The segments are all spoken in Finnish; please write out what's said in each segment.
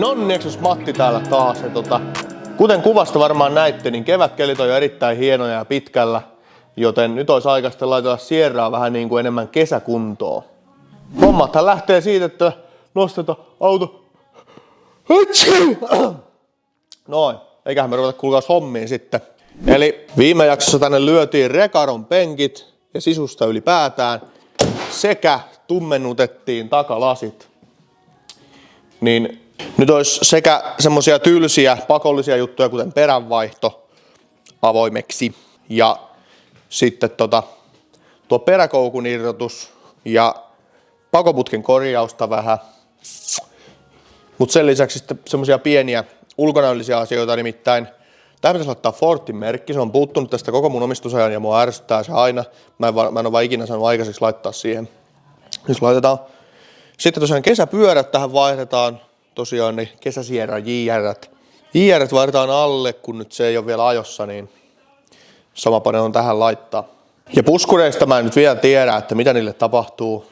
Nonneksus Matti täällä taas. Ja kuten kuvasta varmaan näitte, niin kevätkelit on jo erittäin hienoja ja pitkällä. Joten nyt olisi aika sitten laitella Sierraa vähän niin kuin enemmän kesäkuntoon. Hommathan lähtee siitä, että nostetaan auto. Noin, eiköhän me ruveta kuulkaas hommiin sitten. Eli viime jaksossa tänne lyötiin Recaron penkit ja sisusta ylipäätään sekä tummennutettiin takalasit. Niin nyt olisi sekä semmosia tylsiä pakollisia juttuja kuten peränvaihto avoimeksi ja sitten tuo peräkoukun irrotus ja pakoputken korjausta vähän. Mutta sen lisäksi sitten semmosia pieniä ulkonäöllisiä asioita, nimittäin tää pitäisi laittaa Fortin merkki, se on puuttunut tästä koko mun omistusajan ja mua ärsyttää se aina. Mä en ole vaan ikinä saanut aikaiseksi laittaa siihen. Nyt laitetaan. Sitten tosiaan kesäpyörät tähän vaihdetaan, tosiaan niin kesäsierra JR. JR vaihdetaan alle, kun nyt se ei ole vielä ajossa, niin sama pane on tähän laittaa. Ja puskureista mä en nyt vielä tiedä, että mitä niille tapahtuu.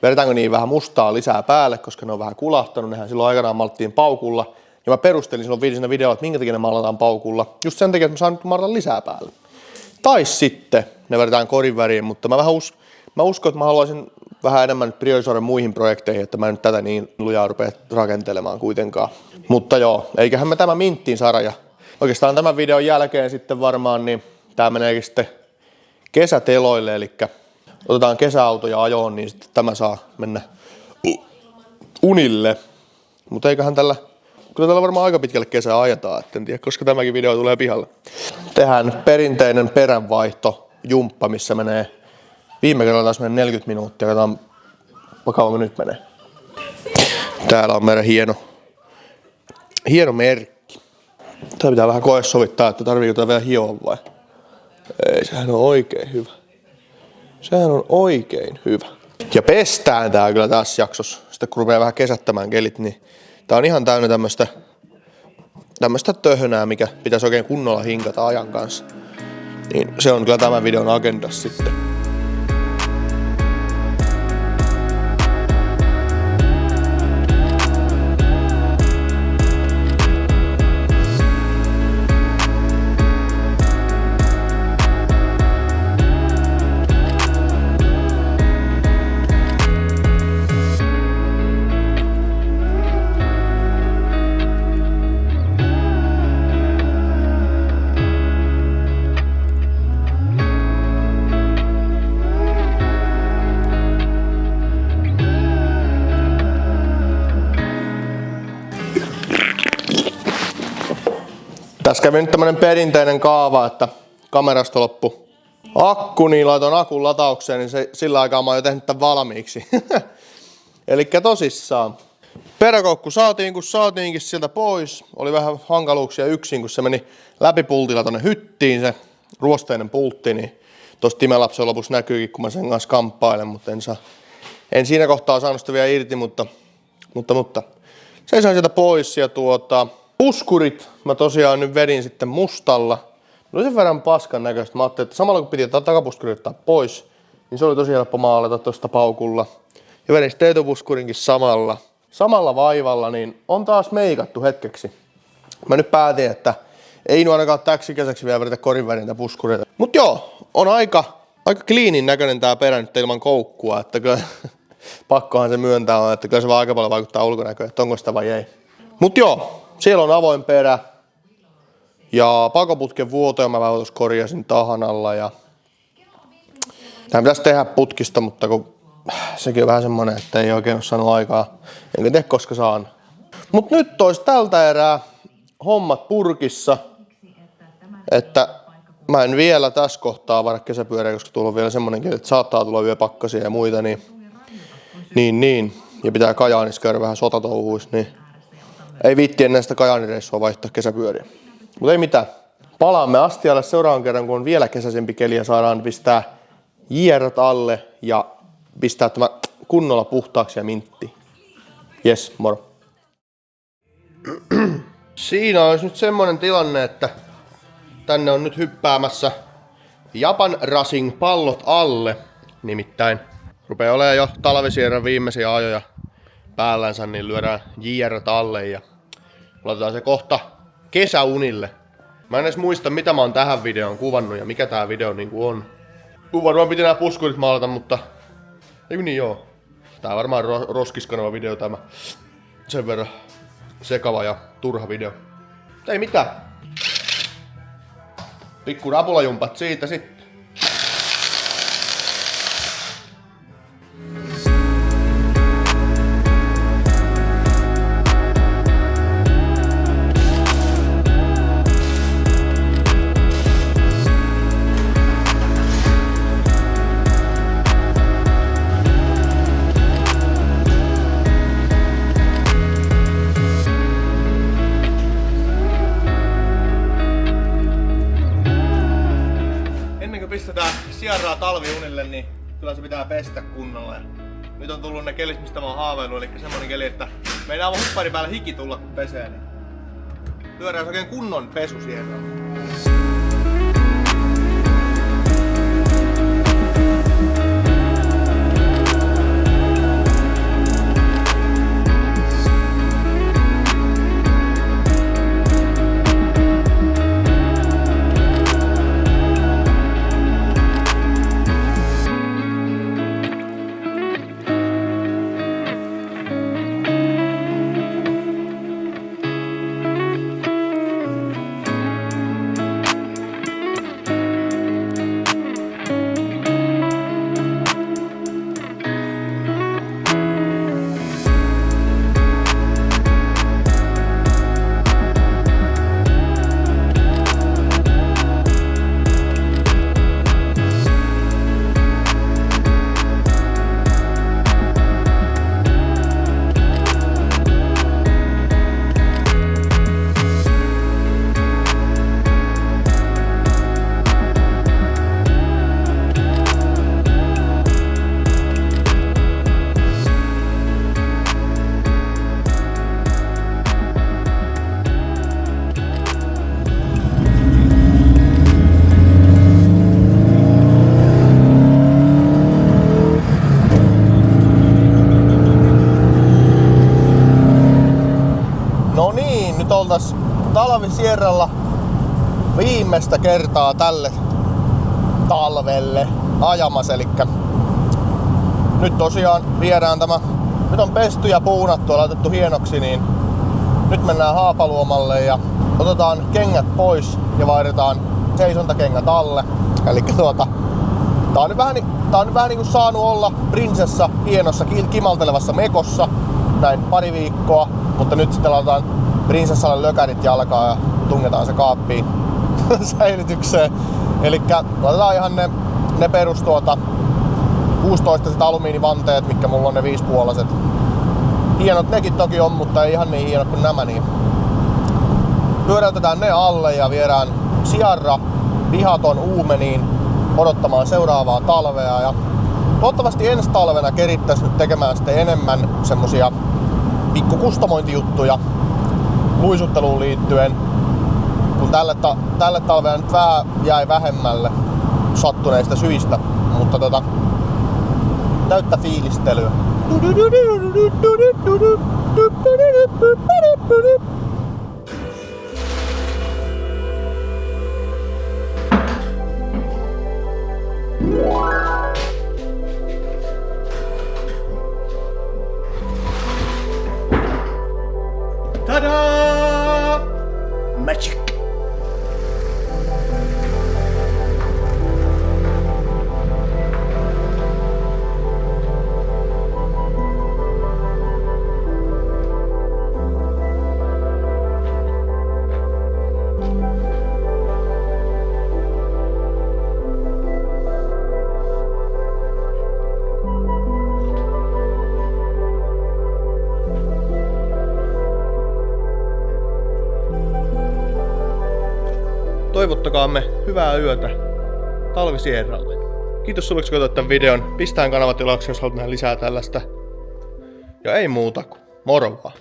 Vedetäänkö niin vähän mustaa lisää päälle, koska ne on vähän kulahtanut, nehän silloin aikanaan malttiin paukulla. Ja mä perustelin silloin siinä videolla, että minkä takia ne maalataan paukulla. Just sen takia, että mä saan nyt maalata lisää päälle. Tai sitten ne vedetään korin väriin, mutta mä uskon, että mä haluaisin vähän enemmän priorisoida muihin projekteihin, että mä en nyt tätä niin lujaa rupea rakentelemaan kuitenkaan. Mutta joo, eiköhän me tämä minttiin saada. Ja oikeastaan tämän videon jälkeen sitten varmaan, niin tää meneekin sitten kesäteloille, eli otetaan kesäautoja ajoon, niin sitten tämä saa mennä unille. Mutta eiköhän tällä, kyllä tällä varmaan aika pitkälle kesää ajetaan, en tiedä, koska tämäkin video tulee pihalle. Tehdään perinteinen peränvaihto jumppa, missä menee viime kerralla taas menee 40 minuuttia, katsotaan kauanko nyt menee. Täällä on meidän hieno merkki. Tää pitää vähän koesovittaa, että tarviiko tätä vielä hioa vai? Ei, sehän on oikein hyvä. Sehän on oikein hyvä. Ja pestään tää kyllä tässä jaksossa. Sitten kun rupeaa vähän kesättämään kelit, niin tää on ihan täynnä tämmöstä töhönää, mikä pitäisi oikein kunnolla hinkata ajan kanssa. Niin se on kyllä tämän videon agendassa sitten. Tässä kävi nyt tämmönen perinteinen kaava, että kamerasta loppu akku, niin laitoin akun lataukseen, niin sillä aikaa mä oon jo tehnyt tämän valmiiksi. Elikkä tosissaan. Peräkoukku saatiin, kun saatiinkin sieltä pois. Oli vähän hankaluuksia yksin, kun se meni läpi pultilla tonne hyttiin, se ruosteinen pultti, niin tossa Timelapsen lopussa näkyykin, kun mä sen kanssa kamppailen, mutta en siinä kohtaa saanut sitä vielä irti, mutta se sai sieltä pois ja puskurit mä tosiaan nyt vedin sitten mustalla. Ne oli sen verran paskan näköistä. Mä ajattelin, että samalla kun piti takapuskurit ottaa pois, niin se oli tosi helppo maalata tosta paukulla. Ja vedin sitten etupuskurinkin samalla vaivalla, niin on taas meikattu hetkeksi. Mä nyt päätin, että ei nyt ainakaan täksi kesäksi vielä vedetä korin värintä puskureita. Mut joo, on aika cleanin näköinen tää perä nyt ilman koukkua, että kyllä pakkohan se myöntää on, että kyllä se vaan aika paljon vaikuttaa ulkonäköön, että onko sitä vai ei. Mut joo. Siellä on avoin perä ja pakoputken vuotoja mä vähän korjasin tahan alla ja tää pitäisi tehdä putkista, mutta kun sekin on vähän semmonen, että ei oikein ole saanut aikaa, enkä tiedä koska saan. Mut nyt olisi tältä erää hommat purkissa, että mä en vielä tässä kohtaa vara kesäpyöriä, koska tuolla on vielä semmonenkin, että saattaa tulla yöpakkasia ja muita, niin. Ja pitää Kajaanissa käydä vähän sotatouhuissa, niin ei viitti ennen sitä Kajaani-reissua vaihtaa kesäpyöriä. Mutta ei mitään. Palaamme astialle seuraavan kerran, kun on vielä kesäisempi keli ja saadaan pistää JR:t alle ja pistää tämä kunnolla puhtaaksi ja mintti. Jes, moro. Siinä olisi nyt semmonen tilanne, että tänne on nyt hyppäämässä Japan Racing pallot alle. Nimittäin rupeaa olemaan jo talvisierran viimeisiä ajoja päällänsä, niin lyödään JR alle ja Laitetaan se kohta kesäunille. Mä en edes muista mitä mä oon tähän videoon kuvannut ja mikä tää video niinku on. Varmaan piti nää puskurit maalata, mutta... Eikö niin joo? Tää on varmaan roskiskanava video tämä. Sen verran sekava ja turha video. Ei mitään. Pikku rapulajumpat siitä sitten. Pistetään sierraa talviunille, niin kyllä se pitää pestä kunnolla. Ja nyt on tullut ne kelit, mistä mä oon haaveillut, eli semmonen keli, että meidän on hupparin päällä hiki tulla kun pesee. Niin lyödään oikein kunnon pesu sierraa. Nyt oltais talvisierralla viimeistä kertaa tälle talvelle ajamassa, elikkä nyt tosiaan viedään tämä, nyt on pesty ja puunattu ja laitettu hienoksi, niin nyt mennään Haapaluomalle ja otetaan kengät pois ja vaihdetaan seisontakengät alle. Elikkä tää on nyt vähän niinku saanut olla prinsessa hienossa kimaltelevassa mekossa näin pari viikkoa, mutta nyt sitten laitetaan prinsessalle lökärit jalkaan ja tungetaan se kaappiin säilytykseen. Elikkä laitetaan ihan ne perus 16 alumiinivanteet, mitkä mulla on ne 5-puolaset. Hienot nekin toki on, mutta ei ihan niin hienot kuin nämä. Niin pyöräytetään ne alle ja viedään Sierra vihaton uumeniin odottamaan seuraavaa talvea. Ja toivottavasti ensi talvena kerittäis nyt tekemään sitten enemmän semmosia pikkukustomointijuttuja luisutteluun liittyen, kun tälle talvella nyt vähän jäi vähemmälle sattuneista syistä, mutta täyttä fiilistelyä. Tada! Magic! Toivottakaamme hyvää yötä talvisierralle. Kiitos sulle, kun katsoit tämän videon. Pistään kanavat tilaksi, jos haluat nähdä lisää tällaista. Ja ei muuta kuin moro vaan.